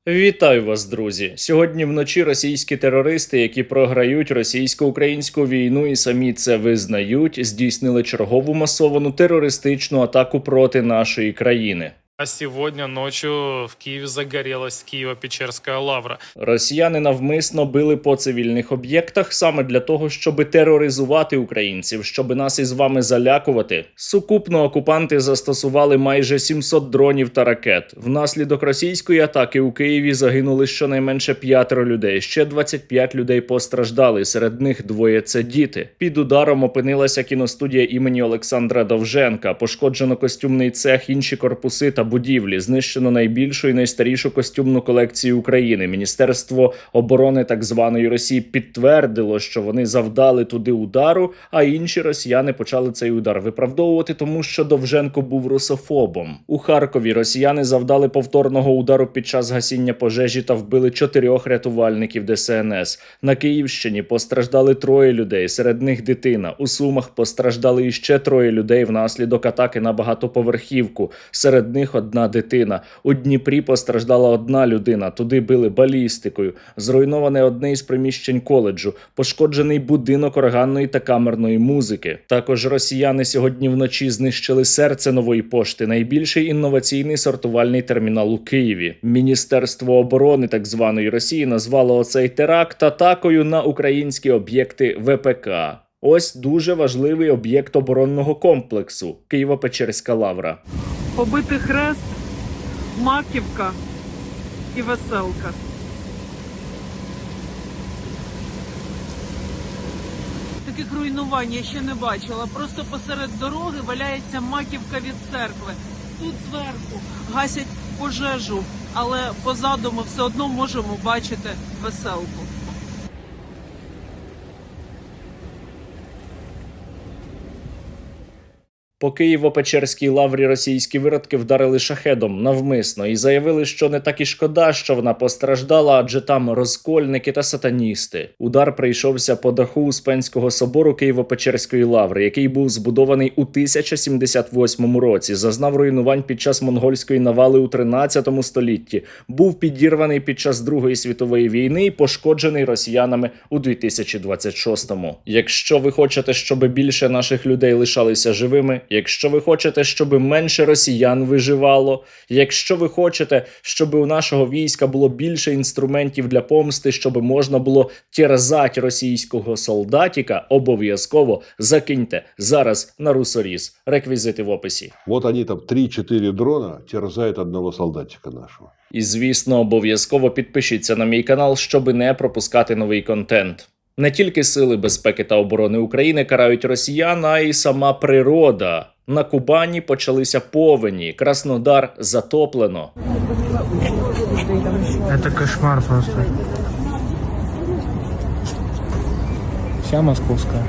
Вітаю вас, друзі! Сьогодні вночі російські терористи, які програють російсько-українську війну і самі це визнають, здійснили чергову масовану терористичну атаку проти нашої країни. А сегодня ночью в Киеве загорелась Киево-Печерская лавра. Росіяни навмисно били по цивільних об'єктах саме для того, щоб тероризувати українців, щоб нас із вами залякувати. Сукупно окупанти застосували майже 700 дронів та ракет. Внаслідок російської атаки у Києві загинули щонайменше 5 людей, ще 25 людей постраждали, серед них 2 – це діти. Під ударом опинилася кіностудія імені Олександра Довженка, пошкоджено костюмний цех, інші корпуси та будівлі, знищено найбільшу і найстарішу костюмну колекцію України. Міністерство оборони так званої Росії підтвердило, що вони завдали туди удару, а інші росіяни почали цей удар виправдовувати, тому що Довженко був русофобом. У Харкові росіяни завдали повторного удару під час гасіння пожежі та вбили 4 рятувальників ДСНС. На Київщині постраждали 3 людей, серед них дитина. У Сумах постраждали іще 3 людей внаслідок атаки на багатоповерхівку. Серед них 1 дитина. У Дніпрі постраждала 1 людина. Туди били балістикою. Зруйноване одне із приміщень коледжу. Пошкоджений будинок органної та камерної музики. Також росіяни сьогодні вночі знищили серце Нової пошти, найбільший інноваційний сортувальний термінал у Києві. Міністерство оборони так званої Росії назвало оцей теракт атакою на українські об'єкти ВПК. Ось дуже важливий об'єкт оборонного комплексу – Києво-Печерська лавра. Побитий Хрест, Маківка і Веселка. Таких руйнувань я ще не бачила. Просто посеред дороги валяється Маківка від церкви. Тут зверху гасять пожежу, але позаду ми все одно можемо бачити Веселку. По Києво-Печерській лаврі російські виродки вдарили шахедом навмисно і заявили, що не так і шкода, що вона постраждала, адже там розкольники та сатаністи. Удар прийшовся по даху Успенського собору Києво-Печерської лаври, який був збудований у 1078 році, зазнав руйнувань під час монгольської навали у 13 столітті, був підірваний під час Другої світової війни і пошкоджений росіянами у 2026-му. Якщо ви хочете, щоб більше наших людей лишалися живими, якщо ви хочете, щоб менше росіян виживало, якщо ви хочете, щоб у нашого війська було більше інструментів для помсти, щоб можна було терзати російського солдатіка, обов'язково закиньте зараз на русоріз. Реквізити в описі. Вот они там 3-4 дрона терзают одного солдатика нашего. І, звісно, обов'язково підпишіться на мій канал, щоб не пропускати новий контент. Не тільки Сили безпеки та оборони України карають росіян, а й сама природа. На Кубані почалися повені, Краснодар затоплено. Это кошмар просто. Вся московская.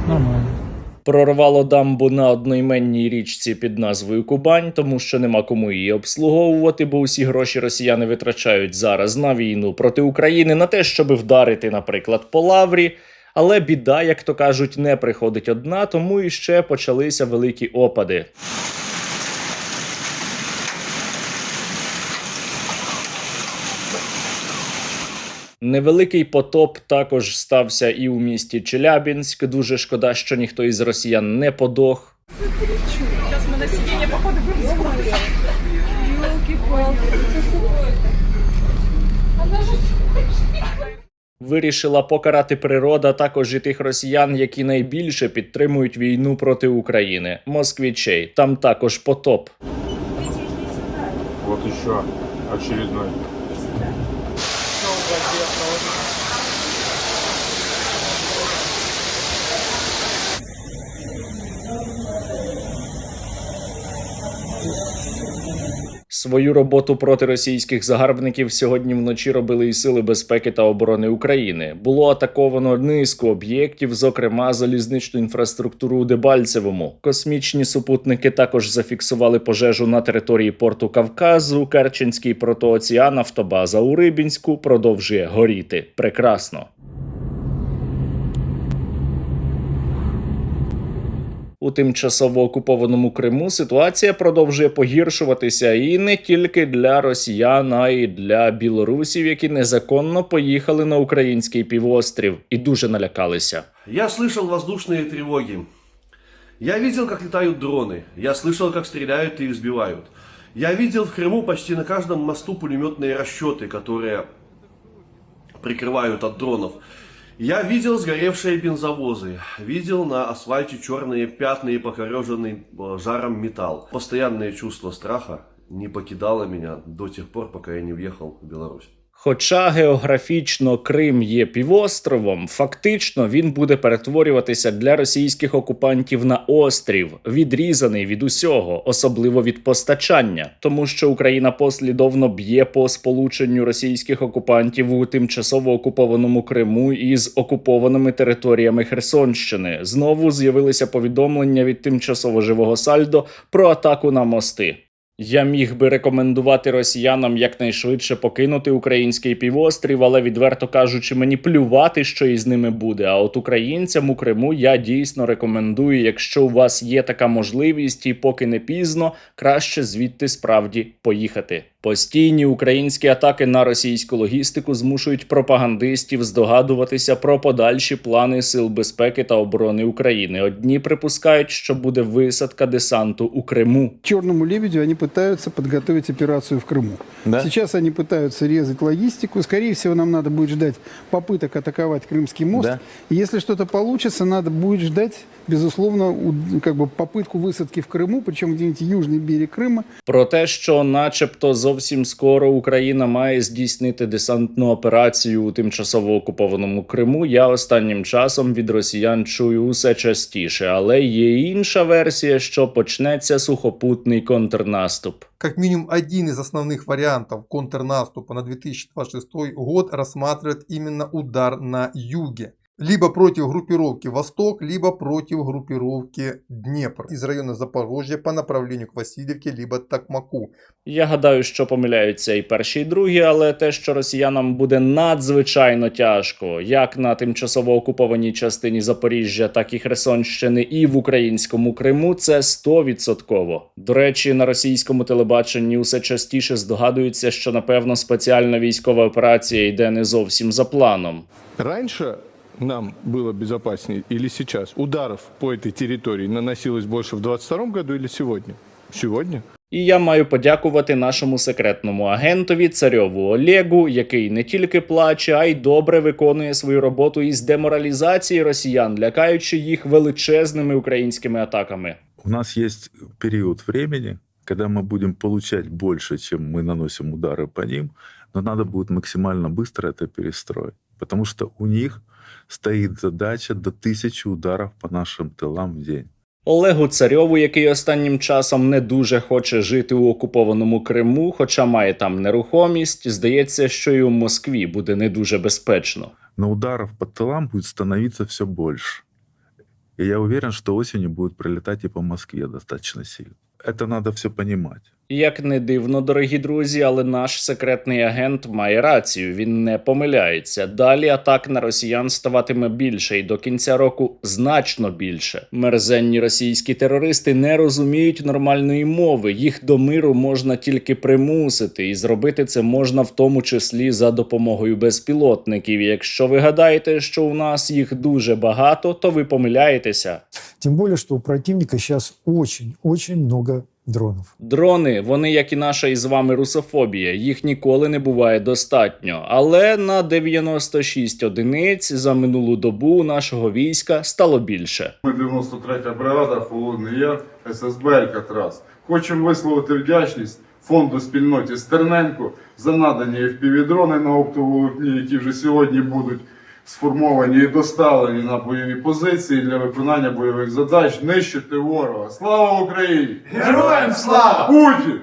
Нормально. Прорвало дамбу на одноіменній річці під назвою Кубань, тому що нема кому її обслуговувати, бо усі гроші росіяни витрачають зараз на війну проти України, на те, щоб вдарити, наприклад, по лаврі. Але біда, як то кажуть, не приходить одна, тому іще почалися великі опади. Невеликий потоп також стався і у місті Челябінськ. Дуже шкода, що ніхто із росіян не подох. Сейчас мы на сиденье, походу, будем складывать. Ёлки-палки. Вирішила покарати природа також і тих росіян, які найбільше підтримують війну проти України – москвичей. Там також потоп. Вот еще очередной. Свою роботу проти російських загарбників сьогодні вночі робили і Сили безпеки та оборони України. Було атаковано низку об'єктів, зокрема залізничну інфраструктуру у Дебальцевому. Космічні супутники також зафіксували пожежу на території порту Кавказу, Керченський протоці, а нафтобаза у Рибінську продовжує горіти. Прекрасно. У тимчасово окупованому Криму ситуація продовжує погіршуватися і не тільки для росіян, а й для білорусів, які незаконно поїхали на український півострів і дуже налякалися. Я слышал воздушные тревоги. Я видел, как летают дроны. Я слышал, как стреляют и избивают. Я видел в Крыму почти на каждом мосту пулеметные расчеты, которые прикрывают от дронов. Я видел сгоревшие бензовозы, видел на асфальте черные пятна и покореженный жаром металл. Постоянное чувство страха не покидало меня до тех пор, пока я не въехал в Беларусь. Хоча географічно Крим є півостровом, фактично він буде перетворюватися для російських окупантів на острів, відрізаний від усього, особливо від постачання, тому що Україна послідовно б'є по сполученню російських окупантів у тимчасово окупованому Криму із окупованими територіями Херсонщини. Знову з'явилися повідомлення від тимчасово живого Сальдо про атаку на мости. Я міг би рекомендувати росіянам якнайшвидше покинути український півострів, але, відверто кажучи, мені плювати, що із ними буде. А от українцям у Криму я дійсно рекомендую, якщо у вас є така можливість і поки не пізно, краще звідти справді поїхати. Постійні українські атаки на російську логістику змушують пропагандистів здогадуватися про подальші плани Сил безпеки та оборони України. Одні припускають, що буде висадка десанту у Криму. Черному лебедю они пытаются подготовить операцию в Крыму. Да? Сейчас они пытаются резать логистику. Скорее всего, нам надо будет ждать попыток атаковать Крымский мост. Да. И если что-то получится, надо будет ждать, безусловно, попытку высадки в Крыму, причем где-нибудь южный берег Крыма. Про те, що начебто зовсім скоро Україна має здійснити десантну операцію у тимчасово окупованому Криму, я останнім часом від росіян чую усе частіше. Але є інша версія, що почнеться сухопутний контрнаступ. Как минимум один из основных вариантов контрнаступа на 2026 год рассматривает именно удар на юге. Либо против группировки Восток, либо против группировки Днепр из района Запорожья по направлению к Васильевке, либо Токмаку. Я гадаю, що помиляються і перші, і другі, але те, що росіянам буде надзвичайно тяжко, як на тимчасово окупованій частині Запоріжжя, так і Херсонщини, і в українському Криму, це 100%. До речі, на російському телебаченні усе частіше здогадуються, що, напевно, спеціальна військова операція йде не зовсім за планом. Раньше нам было безопаснее или сейчас ударов по этой территории наносилось больше в 22 году или сегодня? Сегодня. І я маю подякувати нашому секретному агентові Царьову Олегу, який не тільки плаче, а й добре виконує свою роботу із деморалізації росіян, лякаючи їх величезними українськими атаками. У нас есть период времени, когда мы будем получать больше, чем мы наносим удары по ним, но надо будет максимально быстро это перестроить, потому что у них стоит задача до 1000 ударов по нашим тылам в день. Олегу Царьову, який останнім часом не дуже хоче жити у окупованому Криму, хоча має там нерухомість, здається, що і у Москві буде не дуже безпечно. Но ударов по тылам будет становиться все больше. И я уверен, что осенью будет прилетать и по Москве достаточно сильно. Это надо все понимать. Як не дивно, дорогі друзі, але наш секретний агент має рацію, він не помиляється. Далі атак на росіян ставатиме більше, і до кінця року значно більше. Мерзенні російські терористи не розуміють нормальної мови, їх до миру можна тільки примусити, і зробити це можна в тому числі за допомогою безпілотників. Якщо ви гадаєте, що у нас їх дуже багато, то ви помиляєтеся. Тем более, что у противника сейчас очень много дронов. Дрони, вони, як і наша із вами русофобія, їх ніколи не буває достатньо. Але на 96 одиниць за минулу добу у нашого війська стало більше. Ми 93-я бригада, Холодний Яр, ССБ «Алькатрас». Хочемо висловити вдячність фонду спільноті Стерненко за надані FPV-дрони на оптоволокні, які вже сьогодні будуть сформовані і доставлені на бойові позиції для виконання бойових задач, нищити ворога. Слава Україні! Героям слава! Путін!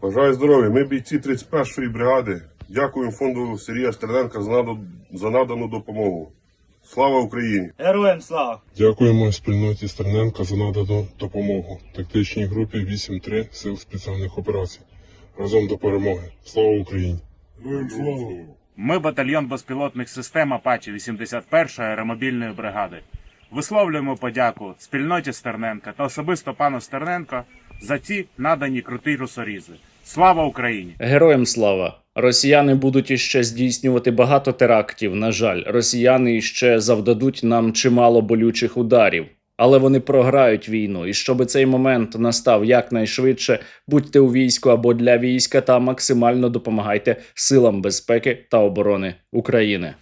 Бажаю здоров'я. Ми бійці 31-ї бригади. Дякуємо фонду Сергія Стерненка за надану допомогу. Слава Україні! Героям слава! Дякуємо спільноті Стерненка за надану допомогу. Тактичній групі 8-3 Сил спеціальних операцій. Разом до перемоги. Слава Україні! Героям слава! Ми батальйон безпілотних систем Апачі 81-ї аеромобільної бригади. Висловлюємо подяку спільноті Стерненка та особисто пану Стерненко за ці надані круті русорізи. Слава Україні! Героям слава! Росіяни будуть іще здійснювати багато терактів, на жаль. Росіяни іще завдадуть нам чимало болючих ударів. Але вони програють війну, і щоб цей момент настав якнайшвидше, будьте у війську або для війська та максимально допомагайте силам безпеки та оборони України.